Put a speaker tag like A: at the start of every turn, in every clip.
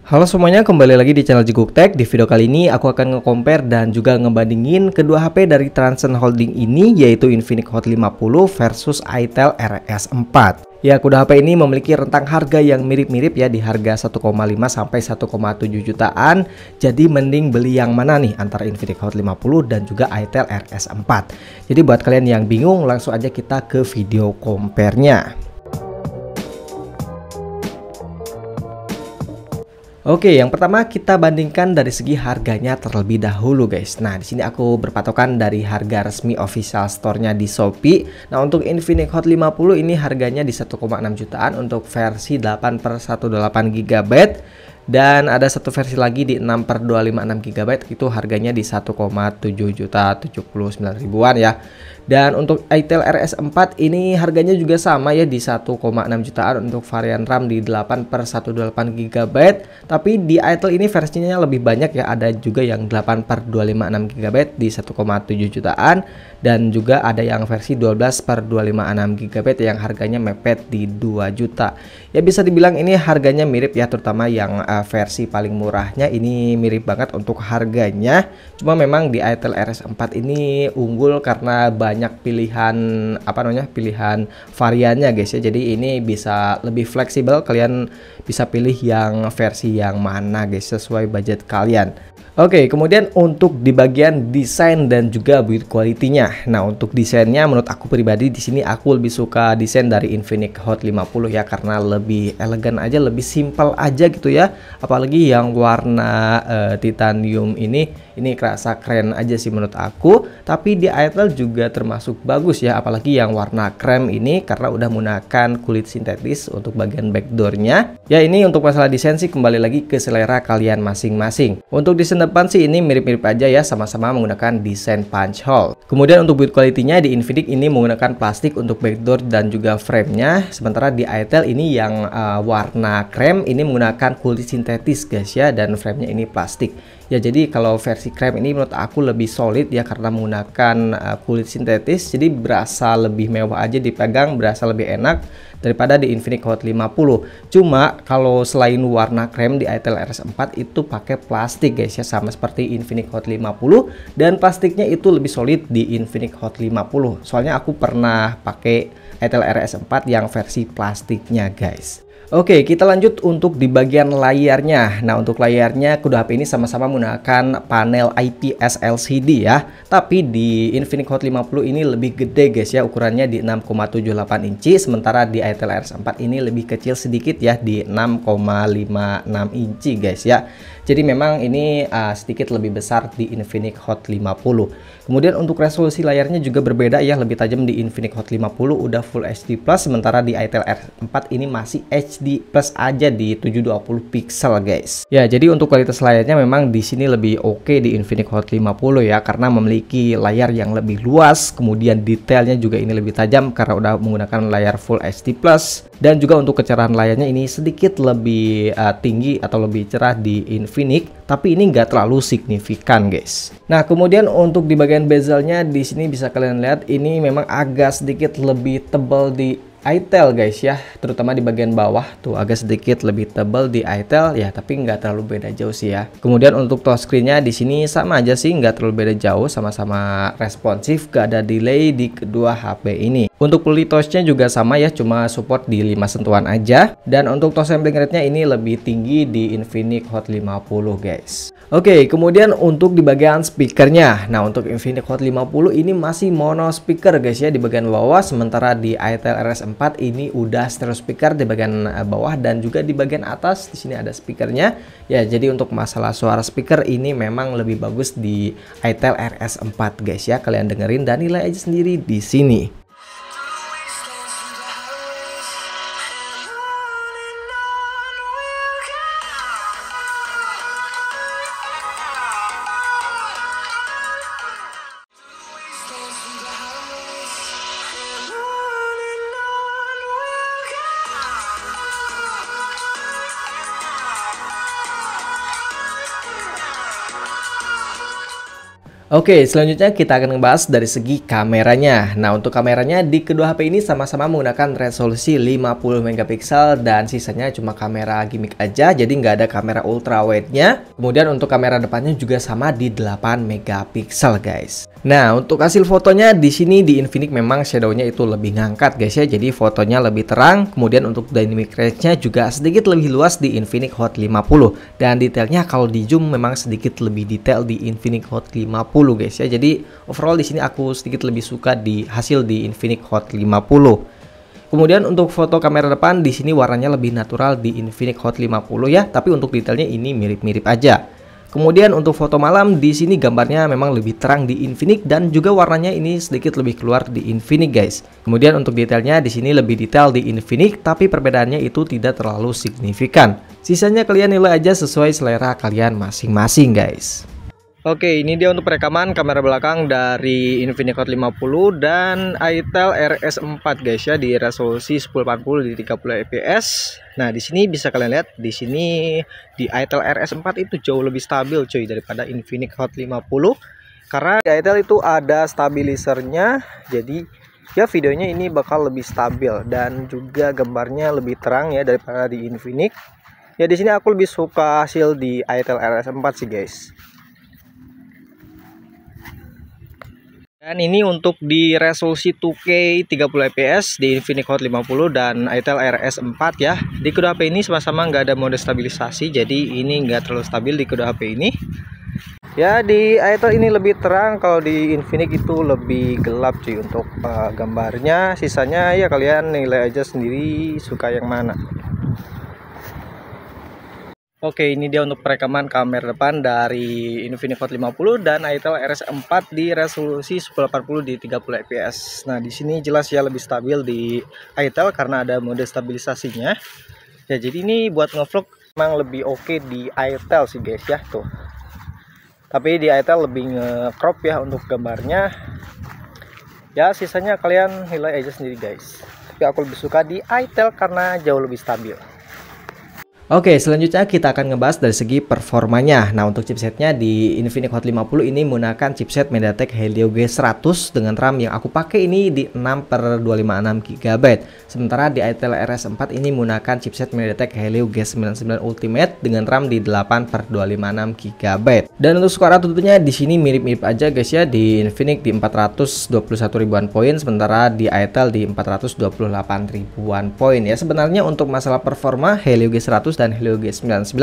A: Halo semuanya, kembali lagi di channel Jiguk Tech. Di video kali ini aku akan nge-compare dan juga ngebandingin kedua HP dari Transsion Holding ini, yaitu Infinix Hot 50 versus itel RS4. Ya, kedua HP ini memiliki rentang harga yang mirip-mirip ya, di harga 1,5 sampai 1,7 jutaan. Jadi mending beli yang mana nih antara Infinix Hot 50 dan juga itel RS4. Jadi buat kalian yang bingung, langsung aja kita ke video compare-nya. Oke, yang pertama kita bandingkan dari segi harganya terlebih dahulu, guys. Nah, di sini aku berpatokan dari harga resmi official store-nya di Shopee. Nah, untuk Infinix Hot 50 ini harganya di 1,6 jutaan untuk versi 8/128 GB. Dan ada satu versi lagi di 6/256 GB, itu harganya di 1,7 juta 79 ribuan ya. Dan untuk itel RS4 ini harganya juga sama ya, di 1,6 jutaan untuk varian RAM di 8/128 GB. Tapi di itel ini versinya lebih banyak ya, ada juga yang 8/256 GB di 1,7 jutaan. Dan juga ada yang versi 12/256 GB yang harganya mepet di 2 juta. Ya bisa dibilang ini harganya mirip ya, terutama yang versi paling murahnya ini mirip banget untuk harganya. Cuma memang di itel RS4 ini unggul karena banyak pilihan pilihan variannya, guys ya. Jadi ini bisa lebih fleksibel, kalian bisa pilih yang versi yang mana, guys, sesuai budget kalian. Oke, kemudian untuk di bagian desain dan juga build quality-nya. Nah, untuk desainnya menurut aku pribadi di sini aku lebih suka desain dari Infinix Hot 50 ya, karena lebih elegan aja, lebih simpel aja gitu ya. Apalagi yang warna titanium ini kerasa keren aja sih menurut aku. Tapi di itel juga termasuk bagus ya, apalagi yang warna krem ini karena udah menggunakan kulit sintetis untuk bagian backdoor-nya. Ya, ini untuk masalah desain sih kembali lagi ke selera kalian masing-masing. Untuk desain depan sih ini mirip-mirip aja ya, sama-sama menggunakan desain punch hole. Kemudian untuk build quality-nya di Infinix ini menggunakan plastik untuk backdoor dan juga frame-nya. Sementara di itel ini yang warna krem ini menggunakan kulit sintetis, guys ya, dan frame-nya ini plastik. Ya, jadi kalau versi krem ini menurut aku lebih solid ya, karena menggunakan kulit sintetis, jadi berasa lebih mewah aja dipegang, berasa lebih enak daripada di Infinix Hot 50. Cuma kalau selain warna krem di itel RS4 itu pakai plastik, guys ya, sama seperti Infinix Hot 50, dan plastiknya itu lebih solid di Infinix Hot 50. Soalnya aku pernah pakai itel RS4 yang versi plastiknya, guys. Oke, kita lanjut untuk di bagian layarnya. Nah, untuk layarnya kedua HP ini sama-sama menggunakan panel IPS LCD ya. Tapi di Infinix Hot 50 ini lebih gede, guys ya, ukurannya di 6,78 inci. Sementara di itel RS4 ini lebih kecil sedikit ya, di 6,56 inci, guys ya. Jadi memang ini sedikit lebih besar di Infinix Hot 50. Kemudian untuk resolusi layarnya juga berbeda ya, lebih tajam di Infinix Hot 50 udah Full HD+, sementara di itel RS4 ini masih HD plus aja di 720 pixel, guys. Ya, jadi untuk kualitas layarnya memang di sini lebih oke di Infinix Hot 50 ya, karena memiliki layar yang lebih luas, kemudian detailnya juga ini lebih tajam karena udah menggunakan layar Full HD+. Dan juga untuk kecerahan layarnya ini sedikit lebih tinggi atau lebih cerah di Infinix, tapi ini nggak terlalu signifikan, guys. Nah, kemudian untuk di bagian bezelnya di sini bisa kalian lihat ini memang agak sedikit lebih tebal di itel, guys ya, terutama di bagian bawah tuh agak sedikit lebih tebal di itel ya, tapi nggak terlalu beda jauh sih ya. Kemudian untuk touchscreen-nya di sini sama aja sih, nggak terlalu beda jauh, sama-sama responsif, gak ada delay di kedua HP ini. Untuk poly touch-nya juga sama ya, cuma support di 5 sentuhan aja. Dan untuk touch sampling rate-nya ini lebih tinggi di Infinix Hot 50, guys. Oke, kemudian untuk di bagian speakernya. Nah, untuk Infinix Hot 50 ini masih mono speaker, guys ya, di bagian bawah. Sementara di itel RS4 ini udah stereo speaker di bagian bawah dan juga di bagian atas. Di sini ada speakernya. Ya, jadi untuk masalah suara speaker ini memang lebih bagus di itel RS4, guys ya. Kalian dengerin dan nilai aja sendiri di sini. Oke, selanjutnya kita akan ngebahas dari segi kameranya. Nah, untuk kameranya di kedua HP ini sama-sama menggunakan resolusi 50 megapiksel dan sisanya cuma kamera gimmick aja, jadi nggak ada kamera ultra wide-nya. Kemudian untuk kamera depannya juga sama di 8 megapiksel, guys. Nah, untuk hasil fotonya di sini di Infinix memang shadow-nya itu lebih ngangkat, guys ya. Jadi fotonya lebih terang. Kemudian untuk dynamic range-nya juga sedikit lebih luas di Infinix Hot 50. Dan detailnya kalau di zoom memang sedikit lebih detail di Infinix Hot 50, guys ya. Jadi overall di sini aku sedikit lebih suka di hasil di Infinix Hot 50. Kemudian untuk foto kamera depan di sini warnanya lebih natural di Infinix Hot 50 ya, tapi untuk detailnya ini mirip-mirip aja. Kemudian untuk foto malam di sini gambarnya memang lebih terang di Infinix dan juga warnanya ini sedikit lebih keluar di Infinix, guys. Kemudian untuk detailnya di sini lebih detail di Infinix, tapi perbedaannya itu tidak terlalu signifikan. Sisanya kalian nilai aja sesuai selera kalian masing-masing, guys. Oke, ini dia untuk perekaman kamera belakang dari Infinix Hot 50 dan itel RS4, guys ya, di resolusi 1080 di 30 fps. Nah, di sini bisa kalian lihat di sini di itel RS4 itu jauh lebih stabil cuy daripada Infinix Hot 50. Karena di itel itu ada stabilizernya, jadi ya videonya ini bakal lebih stabil dan juga gambarnya lebih terang ya daripada di Infinix. Ya di sini aku lebih suka hasil di itel RS4 sih, guys. Dan ini untuk di resolusi 2K 30 fps di Infinix Hot 50 dan itel RS4 ya. Di kedua HP ini sama-sama nggak ada mode stabilisasi, jadi ini nggak terlalu stabil di kedua HP ini. Ya di itel ini lebih terang, kalau di Infinix itu lebih gelap cuy untuk gambarnya. Sisanya ya kalian nilai aja sendiri suka yang mana. Oke, ini dia untuk perekaman kamera depan dari Infinix Hot 50 dan itel RS4 di resolusi 1080 di 30 fps. Nah, di sini jelas ya lebih stabil di itel karena ada mode stabilisasinya. Ya, jadi ini buat ngevlog memang lebih oke di itel sih, guys ya, tuh. Tapi di itel lebih nge-crop ya untuk gambarnya. Ya, sisanya kalian nilai aja sendiri, guys. Tapi aku lebih suka di itel karena jauh lebih stabil. Oke, selanjutnya kita akan ngebahas dari segi performanya. Nah, untuk chipsetnya di Infinix Hot 50 ini menggunakan chipset MediaTek Helio G100 dengan RAM yang aku pakai ini di 6/256 GB. Sementara di itel RS4 ini menggunakan chipset MediaTek Helio G99 Ultimate dengan RAM di 8/256 GB. Dan untuk skor ATUT-nya di sini mirip-mirip aja, guys ya. Di Infinix di 421 ribuan poin, sementara di itel di 428 ribuan poin ya. Sebenarnya untuk masalah performa Helio G100 dan Helio G99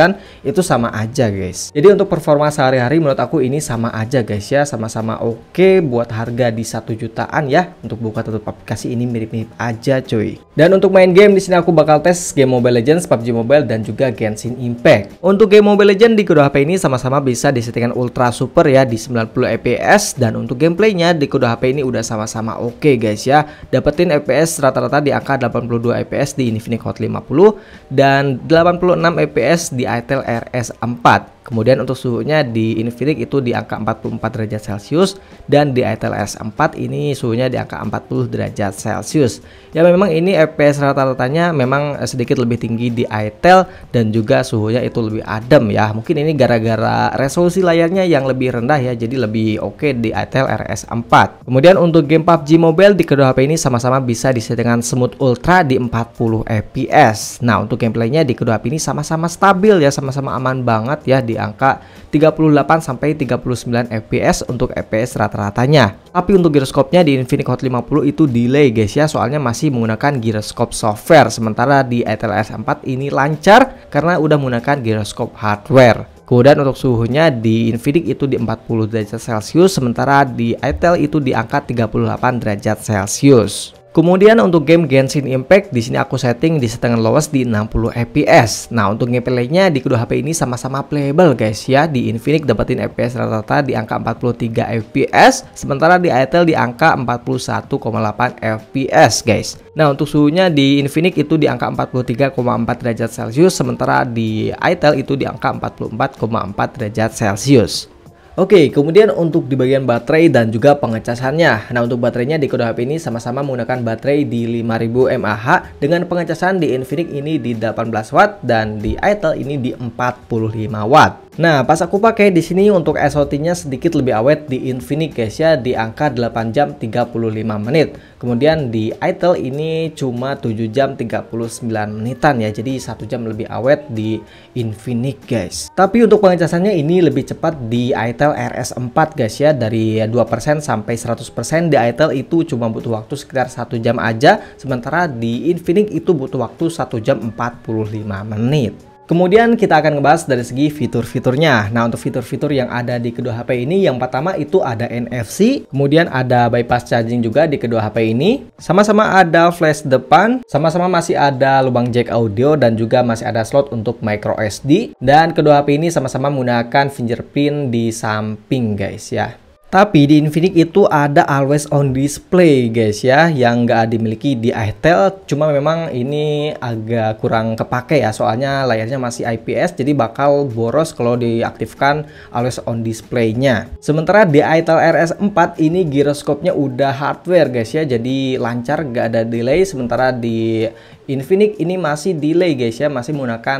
A: itu sama aja, guys. Jadi untuk performa sehari-hari menurut aku ini sama aja, guys ya, sama-sama oke buat harga di 1 jutaan ya. Untuk buka tutup aplikasi ini mirip-mirip aja cuy. Dan untuk main game di sini aku bakal tes game Mobile Legends, PUBG Mobile dan juga Genshin Impact. Untuk game Mobile Legends di kedua HP ini sama-sama bisa disettingkan ultra super ya di 90 fps dan untuk gameplaynya di kedua HP ini udah sama-sama oke, guys ya. Dapetin FPS rata-rata di angka 82 fps di Infinix Hot 50 dan 86 fps di itel RS4. Kemudian untuk suhunya di Infinix itu di angka 44 derajat Celcius dan di itel RS4 ini suhunya di angka 40 derajat Celcius. Ya memang ini FPS rata-ratanya memang sedikit lebih tinggi di itel dan juga suhunya itu lebih adem ya. Mungkin ini gara-gara resolusi layarnya yang lebih rendah ya, jadi lebih oke di itel RS4. Kemudian untuk game PUBG Mobile di kedua HP ini sama-sama bisa disettingkan smooth ultra di 40 fps. Nah, untuk gameplaynya di kedua HP ini sama-sama stabil ya, sama-sama aman banget ya di angka 38 sampai 39 fps untuk fps rata-ratanya. Tapi untuk gyroscope-nya di Infinix Hot 50 itu delay, guys ya, soalnya masih menggunakan gyroscope software. Sementara di itel RS4 ini lancar karena udah menggunakan gyroscope hardware. Kemudian untuk suhunya di Infinix itu di 40 derajat Celcius, sementara di itel itu di angka 38 derajat Celcius. Kemudian untuk game Genshin Impact di sini aku setting di setengah lowest di 60 fps. Nah, untuk gameplaynya di kedua HP ini sama-sama playable, guys ya. Di Infinix dapetin fps rata-rata di angka 43 fps, sementara di itel di angka 41,8 fps, guys. Nah, untuk suhunya di Infinix itu di angka 43,4 derajat Celcius, sementara di itel itu di angka 44,4 derajat Celcius. Oke, kemudian untuk di bagian baterai dan juga pengecasannya. Nah, untuk baterainya di kedua HP ini sama-sama menggunakan baterai di 5000 mAh dengan pengecasan di Infinix ini di 18 watt dan di itel ini di 45 watt. Nah, pas aku pakai di sini untuk SOT-nya sedikit lebih awet di Infinix guys ya, di angka 8 jam 35 menit. Kemudian di Itel ini cuma 7 jam 39 menitan ya. Jadi 1 jam lebih awet di Infinix guys. Tapi untuk pengecasannya ini lebih cepat di Itel RS4 guys ya, dari 2% sampai 100%. Di Itel itu cuma butuh waktu sekitar 1 jam aja, sementara di Infinix itu butuh waktu 1 jam 45 menit. Kemudian kita akan ngebahas dari segi fitur-fiturnya. Nah, untuk fitur-fitur yang ada di kedua HP ini, yang pertama itu ada NFC, kemudian ada bypass charging juga di kedua HP ini. Sama-sama ada flash depan, sama-sama masih ada lubang jack audio, dan juga masih ada slot untuk micro SD. Dan kedua HP ini sama-sama menggunakan fingerprint di samping guys ya. Tapi di Infinix itu ada always on display guys ya, yang nggak dimiliki di Itel. Cuma memang ini agak kurang kepake ya, soalnya layarnya masih IPS, jadi bakal boros kalau diaktifkan always on display-nya. Sementara di Itel RS4 ini giroskopnya udah hardware guys ya, jadi lancar, nggak ada delay. Sementara di Infinix ini masih delay guys ya, masih menggunakan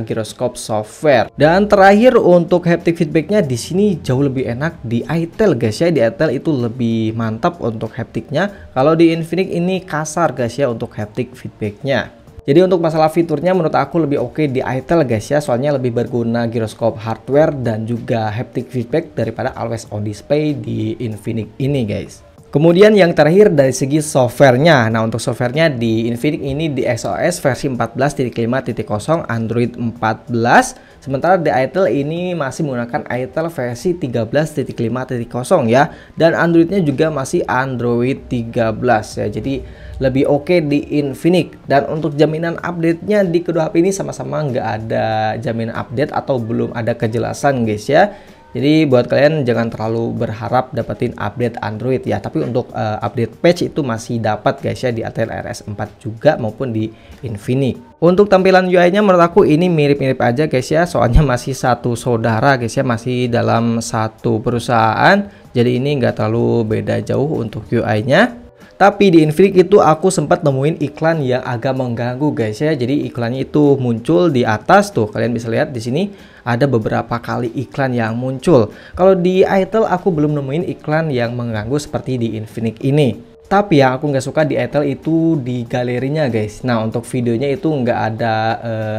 A: giroskop software. Dan terakhir untuk haptic feedbacknya di sini jauh lebih enak di Itel guys ya. Di Itel itu lebih mantap untuk haptiknya. Kalau di Infinix ini kasar guys ya untuk haptic feedbacknya. Jadi untuk masalah fiturnya menurut aku lebih oke di Itel guys ya, soalnya lebih berguna giroskop hardware dan juga haptic feedback daripada always on display di Infinix ini guys. Kemudian yang terakhir dari segi softwarenya. Nah, untuk softwarenya di Infinix ini di XOS versi 14.5.0 Android 14. Sementara di Itel ini masih menggunakan Itel versi 13.5.0 ya. Dan Androidnya juga masih Android 13 ya. Jadi lebih oke di Infinix. Dan untuk jaminan update-nya di kedua HP ini sama-sama nggak ada jaminan update atau belum ada kejelasan guys ya. Jadi buat kalian jangan terlalu berharap dapetin update Android ya. Tapi untuk update patch itu masih dapat guys ya di Itel RS4 juga maupun di Infinix. Untuk tampilan UI-nya menurut aku ini mirip-mirip aja guys ya. Soalnya masih satu saudara guys ya, masih dalam satu perusahaan. Jadi ini nggak terlalu beda jauh untuk UI-nya. Tapi di Infinix itu aku sempat nemuin iklan yang agak mengganggu guys ya. Jadi iklannya itu muncul di atas tuh. Kalian bisa lihat di sini ada beberapa kali iklan yang muncul. Kalau di Itel aku belum nemuin iklan yang mengganggu seperti di Infinix ini. Tapi yang aku nggak suka di Itel itu di galerinya guys. Nah, untuk videonya itu nggak ada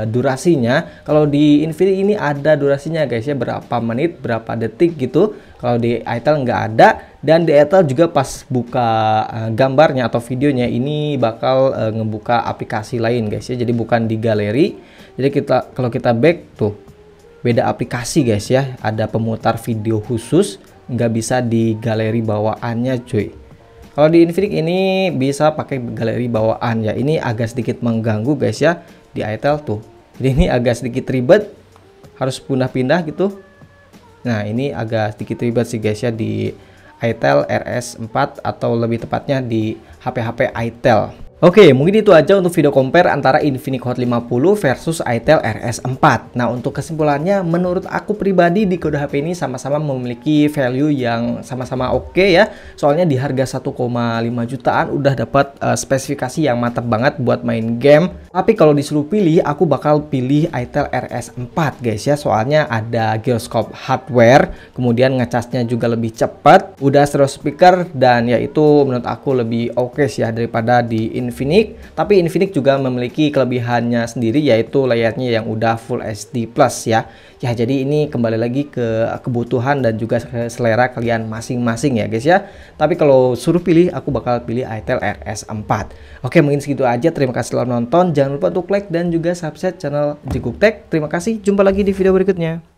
A: durasinya. Kalau di Infinix ini ada durasinya guys ya, berapa menit, berapa detik gitu. Kalau di Itel nggak ada. Dan di Itel juga pas buka gambarnya atau videonya ini bakal ngebuka aplikasi lain guys ya. Jadi bukan di galeri. Jadi kalau kita back tuh beda aplikasi guys ya. Ada pemutar video khusus, nggak bisa di galeri bawaannya cuy. Kalau di Infinix ini bisa pakai galeri bawaan ya. Ini agak sedikit mengganggu guys ya di Itel tuh. Jadi ini agak sedikit ribet, harus pindah-pindah gitu. Nah, ini agak sedikit ribet sih guys ya di Itel RS4 atau lebih tepatnya di HP-HP Itel. Oke, mungkin itu aja untuk video compare antara Infinix Hot 50 versus Itel RS4. Nah, untuk kesimpulannya, menurut aku pribadi di kedua HP ini sama-sama memiliki value yang sama-sama oke ya. Soalnya di harga 1,5 jutaan udah dapat spesifikasi yang mantap banget buat main game. Tapi kalau disuruh pilih, aku bakal pilih Itel RS4 guys ya. Soalnya ada giroskop hardware, kemudian ngecasnya juga lebih cepat, udah stereo speaker, dan ya itu menurut aku lebih oke sih ya daripada di Infinix. Tapi Infinix juga memiliki kelebihannya sendiri, yaitu layarnya yang udah Full HD Plus ya. Ya, jadi ini kembali lagi ke kebutuhan dan juga ke selera kalian masing-masing ya guys ya. Tapi kalau suruh pilih, aku bakal pilih Itel RS4. Oke, mungkin segitu aja. Terima kasih telah menonton. Jangan lupa untuk like dan juga subscribe channel Jiguk Tech. Terima kasih. Jumpa lagi di video berikutnya.